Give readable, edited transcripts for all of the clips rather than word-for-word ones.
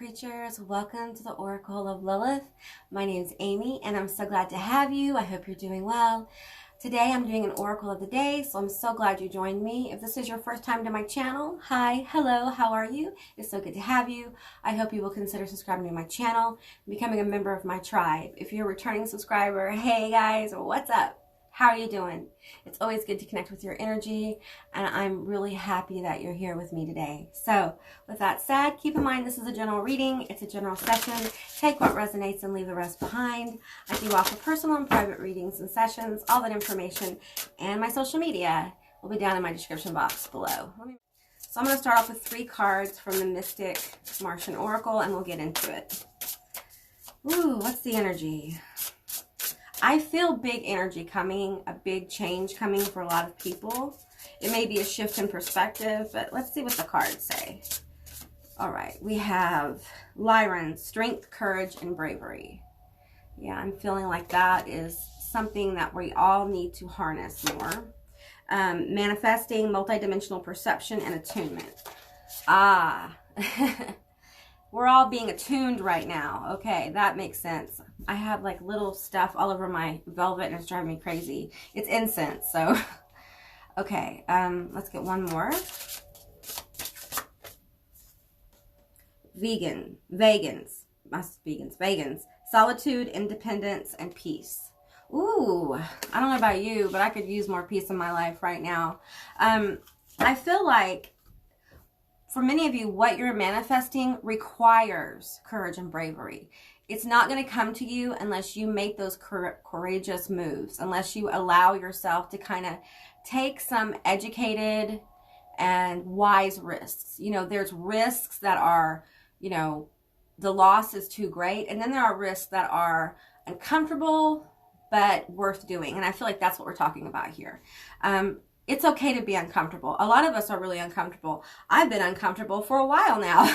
creatures, welcome to the Oracle of Lilith. My name is Amy and I'm so glad to have you. I hope you're doing well. Today I'm doing an Oracle of the Day, so I'm so glad you joined me. If this is your first time to my channel, hi, hello, how are you? It's so good to have you. I hope you will consider subscribing to my channel and becoming a member of my tribe. If you're a returning subscriber, hey guys, what's up? How are you doing? It's always good to connect with your energy, and I'm really happy that you're here with me today. So, with that said, keep in mind this is a general reading. It's a general session. Take what resonates and leave the rest behind. I do offer personal and private readings and sessions. All that information and my social media will be down in my description box below. So I'm going to start off with 3 cards from the Mystic Martian Oracle, and we'll get into it. Ooh, what's the energy? I feel big energy coming, a big change coming for a lot of people. It may be a shift in perspective, but let's see what the cards say. All right, we have Lyran, strength, courage, and bravery. Yeah, I'm feeling like that is something that we all need to harness more. Manifesting, multidimensional perception, and attunement. Ah, we're all being attuned right now. Okay, that makes sense. I have like little stuff all over my velvet and it's driving me crazy. It's incense, so. Okay, let's get one more. Vegans. Solitude, independence, and peace. Ooh, I don't know about you, but I could use more peace in my life right now. I feel like for many of you, what you're manifesting requires courage and bravery. It's not going to come to you unless you make those courageous moves, unless you allow yourself to kind of take some educated and wise risks. You know, there's risks that are, you know, the loss is too great. And then there are risks that are uncomfortable, but worth doing. And I feel like that's what we're talking about here. It's okay to be uncomfortable. A lot of us are really uncomfortable. I've been uncomfortable for a while now.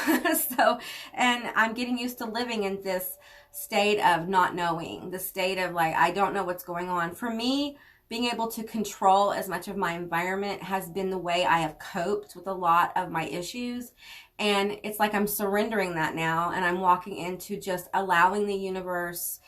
And I'm getting used to living in this state of not knowing, the state of like, I don't know what's going on. For me, being able to control as much of my environment has been the way I have coped with a lot of my issues. And it's like I'm surrendering that now, and I'm walking into just allowing the universe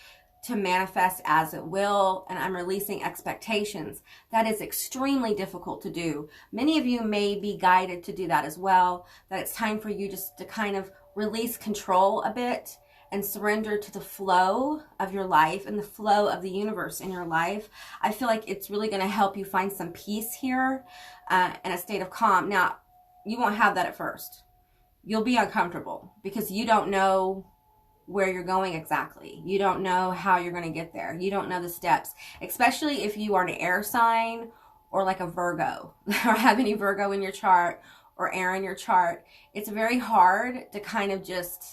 to manifest as it will, and I'm releasing expectations. That is extremely difficult to do. Many of you may be guided to do that as well, that it's time for you just to kind of release control a bit and surrender to the flow of your life and the flow of the universe in your life. I feel like it's really going to help you find some peace here and a state of calm. Now, you won't have that at first. You'll be uncomfortable because you don't know where you're going exactly. You don't know how you're going to get there. You don't know the steps, especially if you are an air sign or like a Virgo or have any Virgo in your chart or air in your chart. It's very hard to kind of just,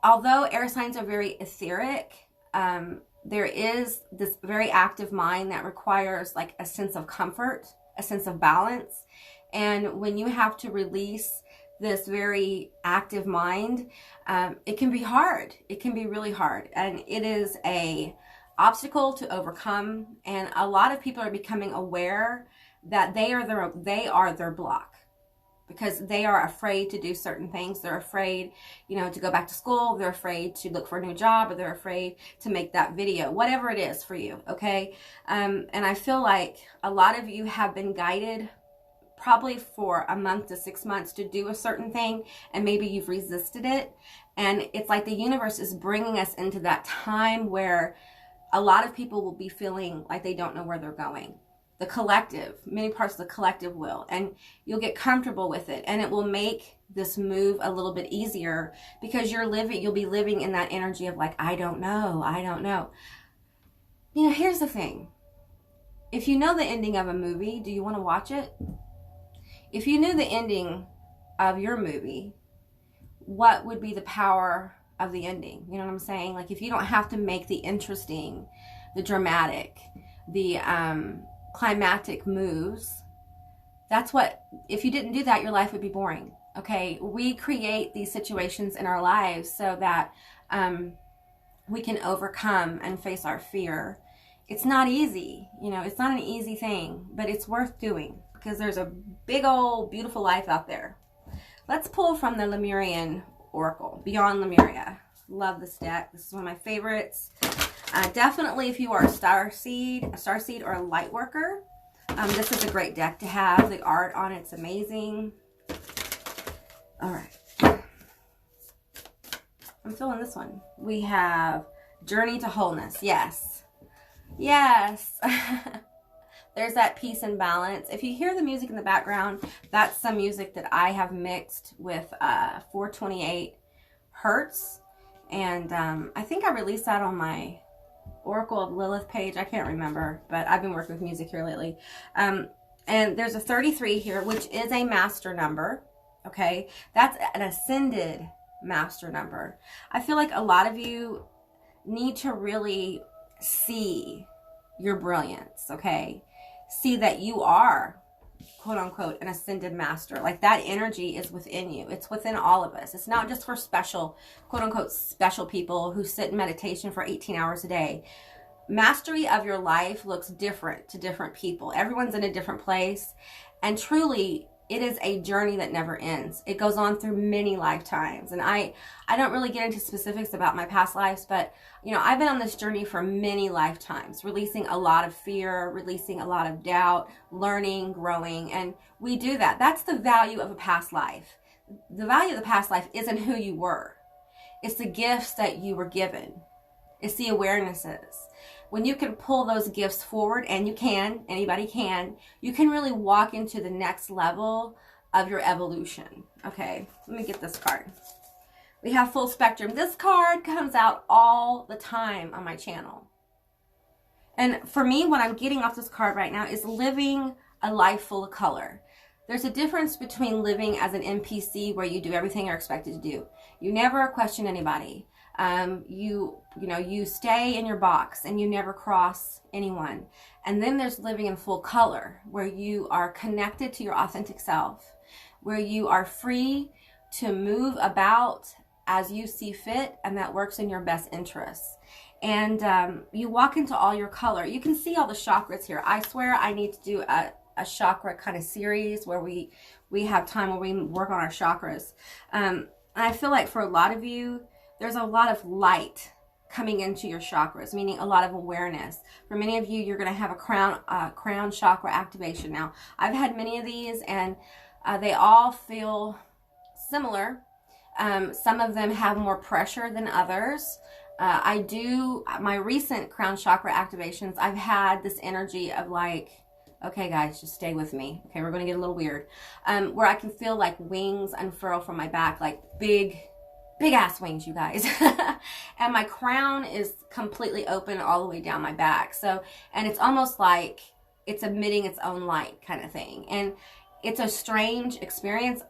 although air signs are very etheric, there is this very active mind that requires like a sense of comfort, a sense of balance. And when you have to release this very active mind, it can be hard. It can be really hard, and it is a obstacle to overcome. And a lot of people are becoming aware that they are their block because they are afraid to do certain things. They're afraid, you know, to go back to school. They're afraid to look for a new job, or they're afraid to make that video, whatever it is for you. Okay, and I feel like a lot of you have been guided probably for a month to 6 months to do a certain thing, and maybe you've resisted it. And it's like the universe is bringing us into that time where a lot of people will be feeling like they don't know where they're going. The collective, many parts of the collective will, and you'll get comfortable with it, and it will make this move a little bit easier because you'll be living in that energy of like, I don't know. You know, here's the thing. If you know the ending of a movie, do you want to watch it? If you knew the ending of your movie, what would be the power of the ending? You know what I'm saying? Like, if you don't have to make the interesting, the dramatic, the climactic moves, that's what, if you didn't do that, your life would be boring. Okay, we create these situations in our lives so that we can overcome and face our fear. It's not easy, you know, it's not an easy thing, but it's worth doing because there's a big old beautiful life out there. Let's pull from the Lemurian oracle, Beyond Lemuria. Love this deck. This is one of my favorites. Definitely if you are a starseed or a light worker, this is a great deck to have. The art on it's amazing. All right. I'm feeling this one. We have Journey to Wholeness. Yes. Yes. There's that peace and balance. If you hear the music in the background, that's some music that I have mixed with 428 hertz. And I think I released that on my Oracle of Lilith page. I can't remember, but I've been working with music here lately. And there's a 33 here, which is a master number. Okay, that's an ascended master number. I feel like a lot of you need to really see your brilliance, okay? See that you are, quote unquote, an ascended master. Like that energy is within you. It's within all of us. It's not just for special, quote unquote, special people who sit in meditation for 18 hours a day. Mastery of your life looks different to different people. Everyone's in a different place. And truly, it is a journey that never ends. It goes on through many lifetimes. And I don't really get into specifics about my past lives, but you know, I've been on this journey for many lifetimes, releasing a lot of fear, releasing a lot of doubt, learning, growing. And we do that. That's the value of a past life. The value of the past life isn't who you were. It's the gifts that you were given. It's the awarenesses. When you can pull those gifts forward, and you can, anybody can, you can really walk into the next level of your evolution. Okay, let me get this card. We have Full Spectrum. This card comes out all the time on my channel. And for me, what I'm getting off this card right now is living a life full of color. There's a difference between living as an NPC where you do everything you're expected to do. You never question anybody. You stay in your box and you never cross anyone. And then there's living in full color, where you are connected to your authentic self, where you are free to move about as you see fit, and that works in your best interests. And you walk into all your color. You can see all the chakras here. I swear I need to do a chakra kind of series where we have time where we work on our chakras. And I feel like for a lot of you, there's a lot of light coming into your chakras, meaning a lot of awareness. For many of you, you're going to have a crown chakra activation. Now, I've had many of these, and they all feel similar. Some of them have more pressure than others. My recent crown chakra activations, I've had this energy of like, okay guys, just stay with me. Okay, we're going to get a little weird. Where I can feel like wings unfurl from my back, like big ass wings, you guys. And my crown is completely open all the way down my back. So, and it's almost like it's emitting its own light kind of thing. And it's a strange experience.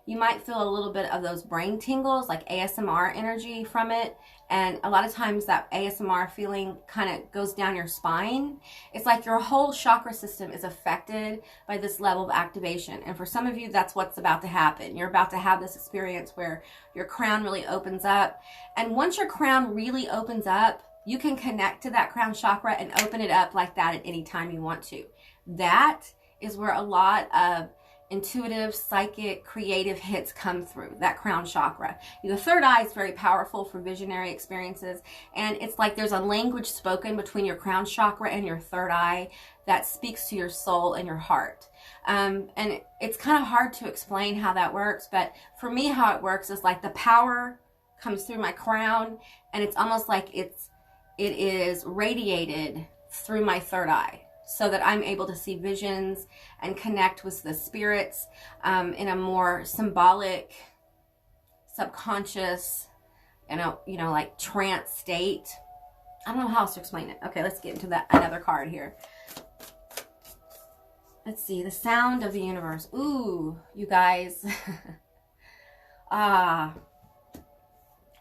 You might feel a little bit of those brain tingles, like ASMR energy from it. And a lot of times that ASMR feeling kind of goes down your spine. It's like your whole chakra system is affected by this level of activation. And for some of you, that's what's about to happen. You're about to have this experience where your crown really opens up. And once your crown really opens up, you can connect to that crown chakra and open it up like that at any time you want to. That is where a lot of intuitive, psychic, creative hits come through, that crown chakra. The third eye is very powerful for visionary experiences, and it's like there's a language spoken between your crown chakra and your third eye that speaks to your soul and your heart. And it's kind of hard to explain how that works, but for me, how it works is like the power comes through my crown, and it's almost like it is radiated through my third eye, so that I'm able to see visions and connect with the spirits in a more symbolic, subconscious, like trance state. I don't know how else to explain it. Okay, let's get into another card here. Let's see, the sound of the universe. Ooh, you guys.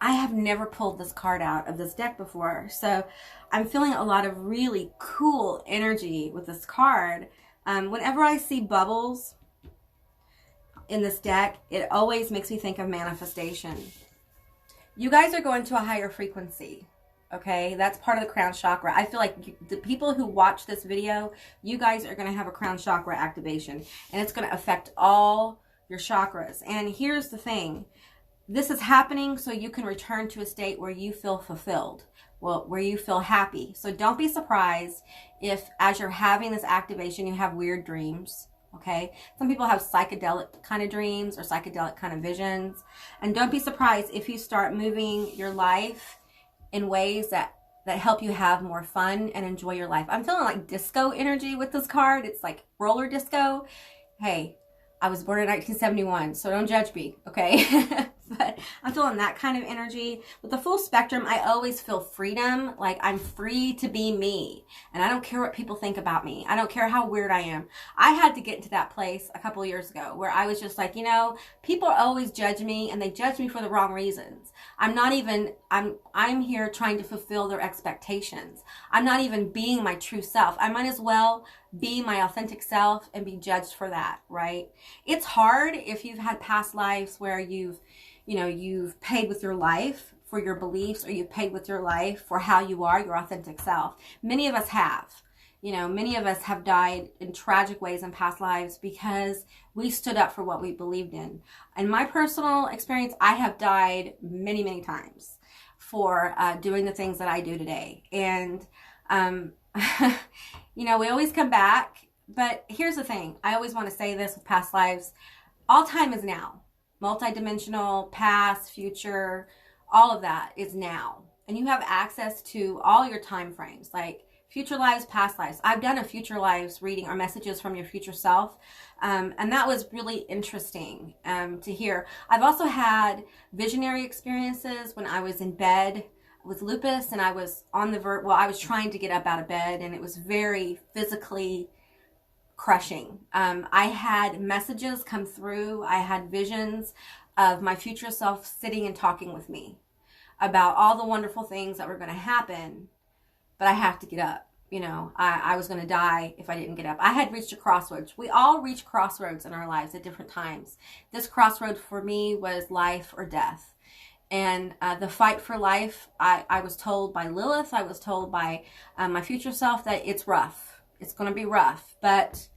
I have never pulled this card out of this deck before, so I'm feeling a lot of really cool energy with this card. Whenever I see bubbles in this deck, it always makes me think of manifestation. You guys are going to a higher frequency, okay? That's part of the crown chakra. I feel like the people who watch this video, you guys are going to have a crown chakra activation, and it's going to affect all your chakras. And here's the thing. this is happening so you can return to a state where you feel fulfilled, well, where you feel happy. So don't be surprised if as you're having this activation, you have weird dreams. Okay. Some people have psychedelic kind of dreams or psychedelic kind of visions. And don't be surprised if you start moving your life in ways that help you have more fun and enjoy your life. I'm feeling like disco energy with this card. It's like roller disco. Hey, I was born in 1971, so don't judge me, okay? But I'm feeling that kind of energy. With the full spectrum, I always feel freedom, like I'm free to be me. And I don't care what people think about me. I don't care how weird I am. I had to get into that place a couple of years ago where I was just like, people always judge me, and they judge me for the wrong reasons. I'm here trying to fulfill their expectations. I'm not even being my true self. I might as well be my authentic self and be judged for that, right? It's hard if you've had past lives where you've paid with your life for your beliefs, or you've paid with your life for how you are, your authentic self. Many of us have. Many of us have died in tragic ways in past lives because we stood up for what we believed in. In my personal experience, I have died many, many times for doing the things that I do today. And, we always come back. But here's the thing. I always want to say this with past lives. All time is now. Multidimensional, past, future, all of that is now. And you have access to all your time frames, like future lives, past lives. I've done a future lives reading, or messages from your future self. And that was really interesting to hear. I've also had visionary experiences when I was in bed with lupus, and I was on the I was trying to get up out of bed, and it was very physically crushing. I had messages come through. I had visions of my future self sitting and talking with me about all the wonderful things that were going to happen, but I have to get up. I was going to die if I didn't get up. I had reached a crossroads. We all reach crossroads in our lives at different times. This crossroad for me was life or death. And the fight for life, I was told by Lilith, I was told by my future self that it's rough. It's going to be rough, but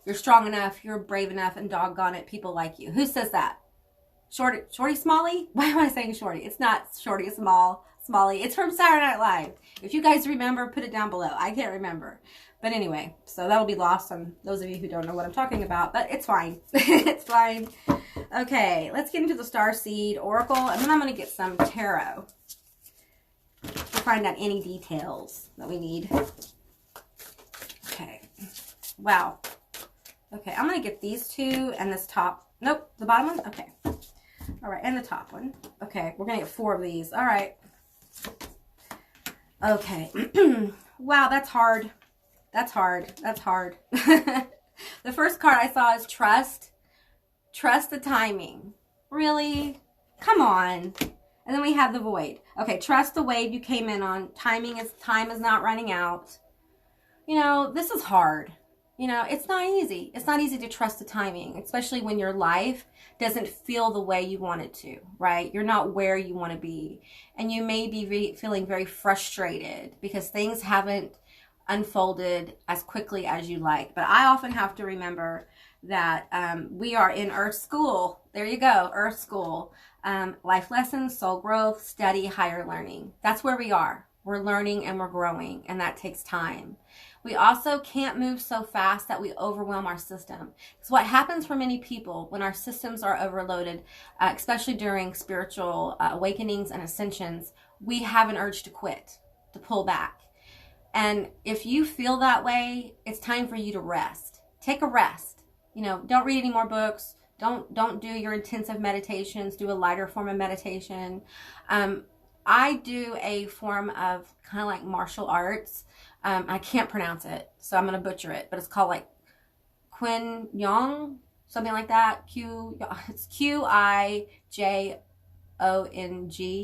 you're strong enough, you're brave enough, and doggone it, people like you. Who says that? Shorty Smalley? Why am I saying Shorty? It's not Shorty, it's Smalley. It's from Saturday Night Live. If you guys remember, put it down below. I can't remember. But anyway, so that'll be lost on those of you who don't know what I'm talking about, but it's fine. It's fine. Okay, let's get into the Starseed Oracle, and then I'm going to get some tarot to find out any details that we need. Okay. Wow. Okay, I'm going to get these two and this top. Nope, the bottom one? Okay. All right, and the top one. Okay, we're going to get 4 of these. All right. Okay. Wow, that's hard. That's hard. That's hard. The first card I saw is trust. Trust the timing. Really? Come on. And then we have the void. Okay, trust the wave you came in on. Time is not running out. This is hard. It's not easy. It's not easy to trust the timing, especially when your life doesn't feel the way you want it to, right? You're not where you want to be. And you may be feeling very frustrated because things haven't unfolded as quickly as you like. But I often have to remember that we are in Earth School. There you go, Earth School. Life lessons, soul growth, study, higher learning. That's where we are. We're learning and we're growing, and that takes time. We also can't move so fast that we overwhelm our system. Because what happens for many people when our systems are overloaded, especially during spiritual awakenings and ascensions, we have an urge to quit, to pull back. And if you feel that way, it's time for you to rest. Take a rest. Don't read any more books. Don't do your intensive meditations. Do a lighter form of meditation. I do a form of kind of like martial arts. I can't pronounce it, so I'm going to butcher it, but it's called like Qin Yong, something like that. It's Qijong,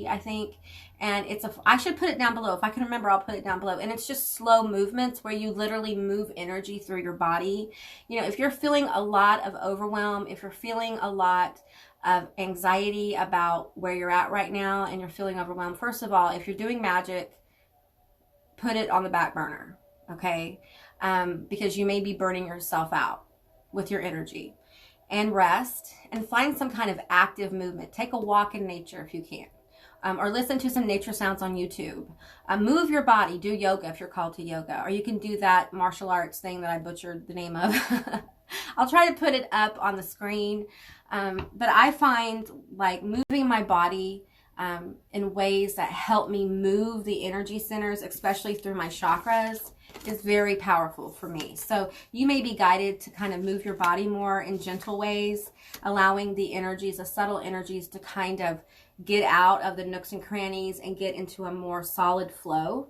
I think. And I should put it down below. If I can remember, I'll put it down below. And it's just slow movements where you literally move energy through your body. If you're feeling a lot of overwhelm, if you're feeling a lot of anxiety about where you're at right now and you're feeling overwhelmed, first of all, if you're doing magic, put it on the back burner, okay? Because you may be burning yourself out with your energy. and rest, and find some kind of active movement. Take a walk in nature if you can. Or listen to some nature sounds on YouTube. Move your body. Do yoga if you're called to yoga. Or you can do that martial arts thing that I butchered the name of. I'll try to put it up on the screen. But I find like moving my body in ways that help me move the energy centers, especially through my chakras, is very powerful for me. So you may be guided to kind of move your body more in gentle ways, allowing the energies, the subtle energies, to kind of get out of the nooks and crannies and get into a more solid flow.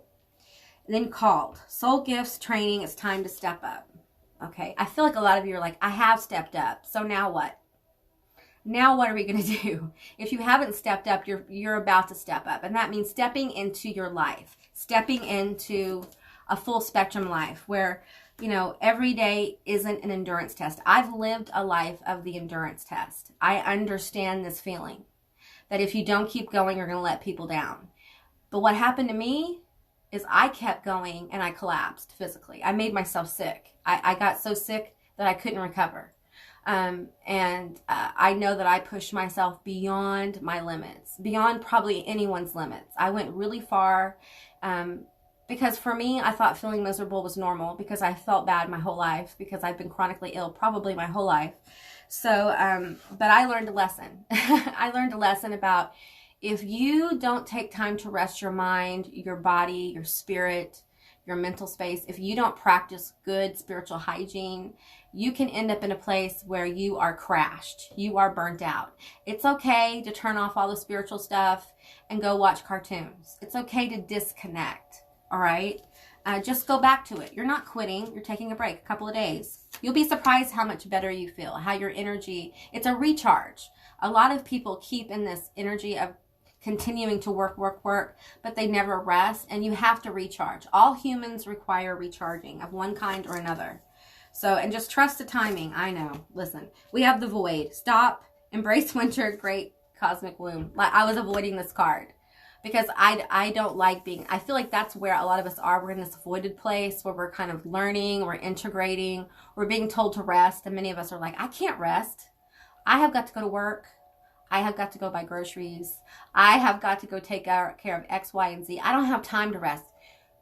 And then called. Soul gifts, training, it's time to step up. Okay, I feel like a lot of you are like, I have stepped up, so now what? Now what are we going to do? If you haven't stepped up, you're about to step up. And that means stepping into your life, stepping into a full spectrum life where, you know, every day isn't an endurance test. I've lived a life of the endurance test. I understand this feeling that if you don't keep going, you're going to let people down. But what happened to me is I kept going and I collapsed physically. I made myself sick. I got so sick that I couldn't recover. I know that I pushed myself beyond my limits, beyond probably anyone's limits. I went really far because for me, I thought feeling miserable was normal because I felt bad my whole life because I've been chronically ill probably my whole life. So, but I learned a lesson. I learned a lesson about if you don't take time to rest your mind, your body, your spirit, your mental space, if you don't practice good spiritual hygiene, you can end up in a place where you are crashed. You are burnt out. It's okay to turn off all the spiritual stuff and go watch cartoons. It's okay to disconnect, all right? Just go back to it. You're not quitting. You're taking a break, a couple of days. You'll be surprised how much better you feel, how your energy, it's a recharge. A lot of people keep in this energy of continuing to work, but they never rest, and you have to recharge. All humans require recharging of one kind or another. So, and just trust the timing. I know. Listen, we have the void. Stop, embrace winter, great cosmic womb. Like, I was avoiding this card because I don't like being, I feel like that's where a lot of us are. We're in this voided place where we're kind of learning, we're integrating, we're being told to rest, and many of us are like, I can't rest. I have got to go to work. I have got to go buy groceries. I have got to go take care of X, Y, and Z. I don't have time to rest.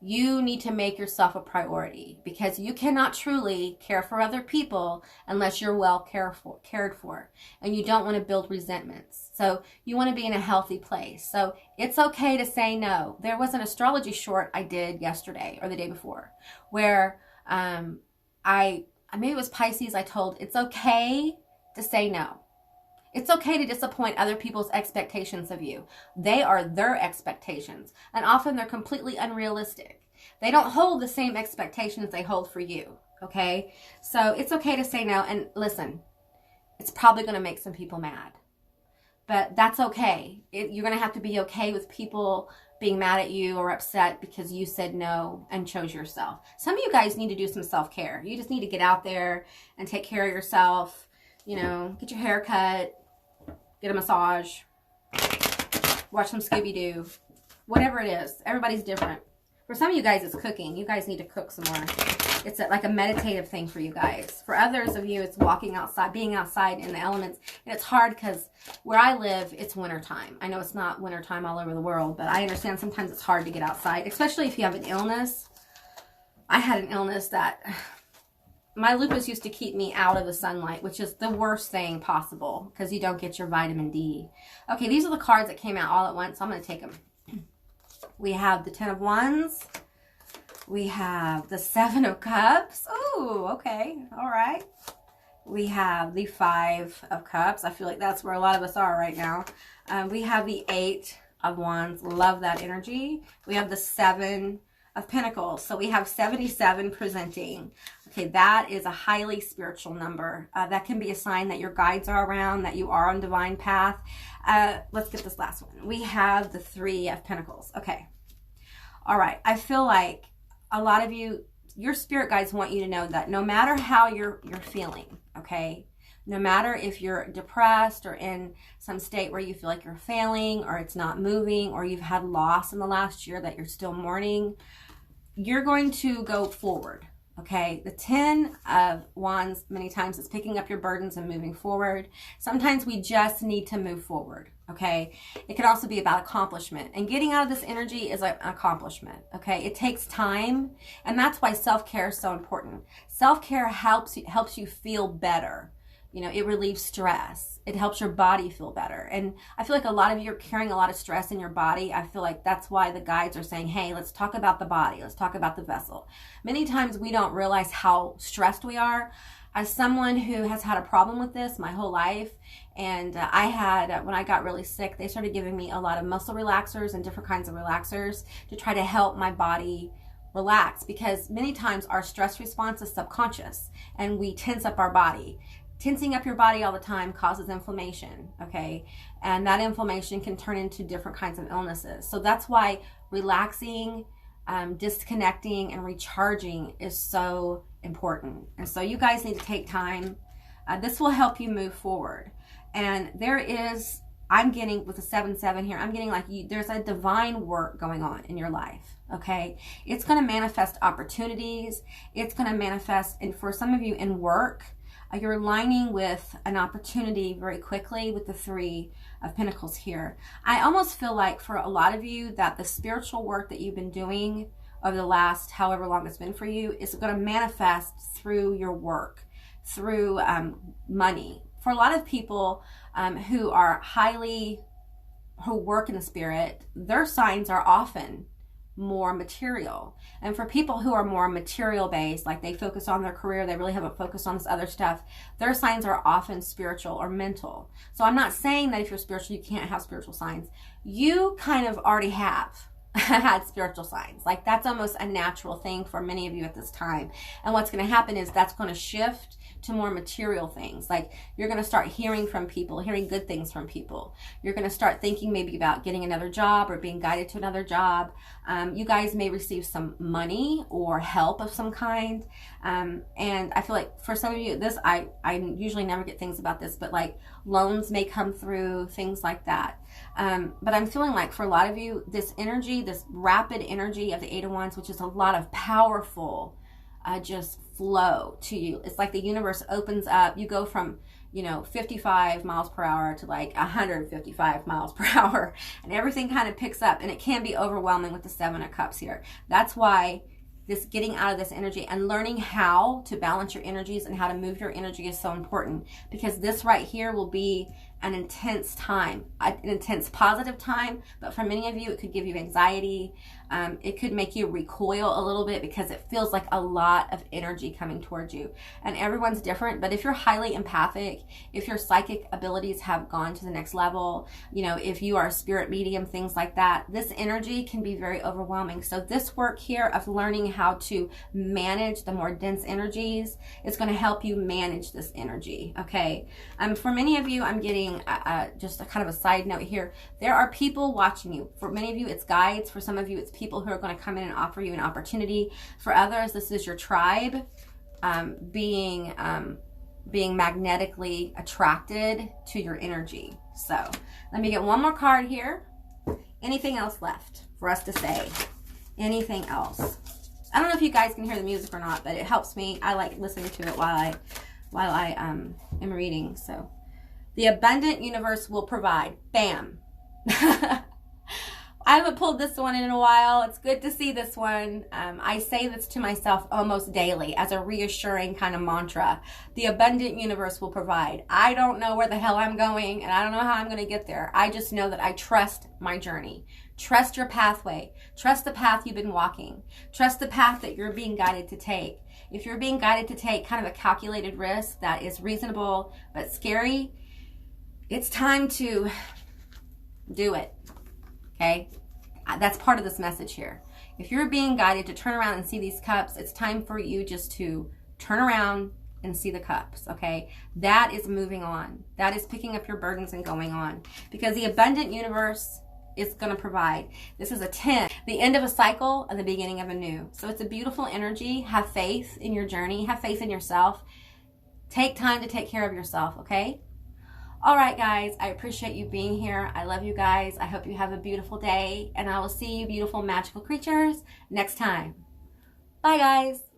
You need to make yourself a priority because you cannot truly care for other people unless you're well cared for. And you don't want to build resentments. So you want to be in a healthy place. So it's okay to say no. There was an astrology short I did yesterday or the day before where maybe it was Pisces. I told it's okay to say no. It's okay to disappoint other people's expectations of you. They are their expectations, and often they're completely unrealistic. They don't hold the same expectations they hold for you, okay? So it's okay to say no, and listen, it's probably going to make some people mad, but that's okay. You're going to have to be okay with people being mad at you or upset because you said no and chose yourself. Some of you guys need to do some self-care. You just need to get out there and take care of yourself, you know, get your hair cut, get a massage, watch some Scooby-Doo, whatever it is. Everybody's different. For some of you guys, it's cooking. You guys need to cook some more. It's like a meditative thing for you guys. For others of you, it's walking outside, being outside in the elements. And it's hard because where I live, it's wintertime. I know it's not wintertime all over the world, but I understand sometimes it's hard to get outside, especially if you have an illness. I had an illness that my lupus used to keep me out of the sunlight, which is the worst thing possible because you don't get your vitamin D. Okay, these are the cards that came out all at once, so I'm going to take them. We have the 10 of Wands. We have the 7 of Cups. Oh, okay. All right. We have the 5 of Cups. I feel like that's where a lot of us are right now. We have the 8 of Wands. Love that energy. We have the 7 of Pentacles. So we have 77 presenting. Okay, that is a highly spiritual number. That can be a sign that your guides are around, that you are on divine path. Let's get this last one. We have the 3 of Pentacles. Okay. All right. I feel like a lot of you, your spirit guides want you to know that no matter how you're feeling, okay, no matter if you're depressed or in some state where you feel like you're failing or it's not moving or you've had loss in the last year that you're still mourning, you're going to go forward. Okay, the 10 of Wands many times is picking up your burdens and moving forward. Sometimes we just need to move forward, okay? It can also be about accomplishment. And getting out of this energy is like an accomplishment, okay? It takes time, and that's why self-care is so important. Self-care helps you feel better. You know, it relieves stress. It helps your body feel better. And I feel like a lot of you are carrying a lot of stress in your body. I feel like that's why the guides are saying, hey, let's talk about the body. Let's talk about the vessel. Many times we don't realize how stressed we are. As someone who has had a problem with this my whole life, and I had, when I got really sick, they started giving me a lot of muscle relaxers and different kinds of relaxers to try to help my body relax, because many times our stress response is subconscious and we tense up our body. Tensing up your body all the time causes inflammation, okay? And that inflammation can turn into different kinds of illnesses. So that's why relaxing, disconnecting, and recharging is so important. And so you guys need to take time. This will help you move forward. And there is, I'm getting, with the 7-7 here, I'm getting like there's a divine work going on in your life, okay? It's going to manifest opportunities. It's going to manifest, and for some of you in work, you're aligning with an opportunity very quickly with the 3 of Pentacles here. I almost feel like for a lot of you that the spiritual work that you've been doing over the last however long it's been for you is going to manifest through your work, through money. For a lot of people who work in the spirit, their signs are often more material. And for people who are more material based, like they focus on their career, they really haven't focused on this other stuff, their signs are often spiritual or mental. So I'm not saying that if you're spiritual you can't have spiritual signs. You kind of already have had spiritual signs. Like that's almost a natural thing for many of you at this time. And what's going to happen is that's going to shift to more material things. Like you're going to start hearing from people, hearing good things from people. You're going to start thinking maybe about getting another job or being guided to another job. You guys may receive some money or help of some kind. And I feel like for some of you, this, I usually never get things about this, but like loans may come through, things like that. But I'm feeling like for a lot of you, this energy, this rapid energy of the 8 of Wands, which is a lot of powerful, just flow to you. It's like the universe opens up. You go from, 55 miles per hour to like 155 miles per hour, and everything kind of picks up, and it can be overwhelming with the 7 of Cups here. That's why this getting out of this energy and learning how to balance your energies and how to move your energy is so important, because this right here will be an intense time, an intense positive time, but for many of you, it could give you anxiety. It could make you recoil a little bit because it feels like a lot of energy coming towards you. And everyone's different, but if you're highly empathic, if your psychic abilities have gone to the next level, if you are a spirit medium, things like that, this energy can be very overwhelming. So this work here of learning how to manage the more dense energies is going to help you manage this energy, okay? For many of you, I'm getting just a kind of a side note here. There are people watching you. For many of you, it's guides. For some of you, it's people who are going to come in and offer you an opportunity. For others, this is your tribe being magnetically attracted to your energy. So let me get one more card here. Anything else left for us to say? Anything else? I don't know if you guys can hear the music or not, but it helps me. I like listening to it while I am reading. So the abundant universe will provide. Bam. I haven't pulled this one in a while. It's good to see this one. I say this to myself almost daily as a reassuring kind of mantra. The abundant universe will provide. I don't know where the hell I'm going, and I don't know how I'm going to get there. I just know that I trust my journey. Trust your pathway. Trust the path you've been walking. Trust the path that you're being guided to take. If you're being guided to take kind of a calculated risk that is reasonable but scary, it's time to do it, okay? That's part of this message here. If you're being guided to turn around and see these cups, it's time for you just to turn around and see the cups, okay? That is moving on. That is picking up your burdens and going on, because the abundant universe is going to provide. This is a 10, the end of a cycle and the beginning of a new. So it's a beautiful energy. Have faith in your journey. Have faith in yourself. Take time to take care of yourself, okay? All right, guys, I appreciate you being here. I love you guys. I hope you have a beautiful day, and I will see you beautiful magical creatures next time. Bye, guys.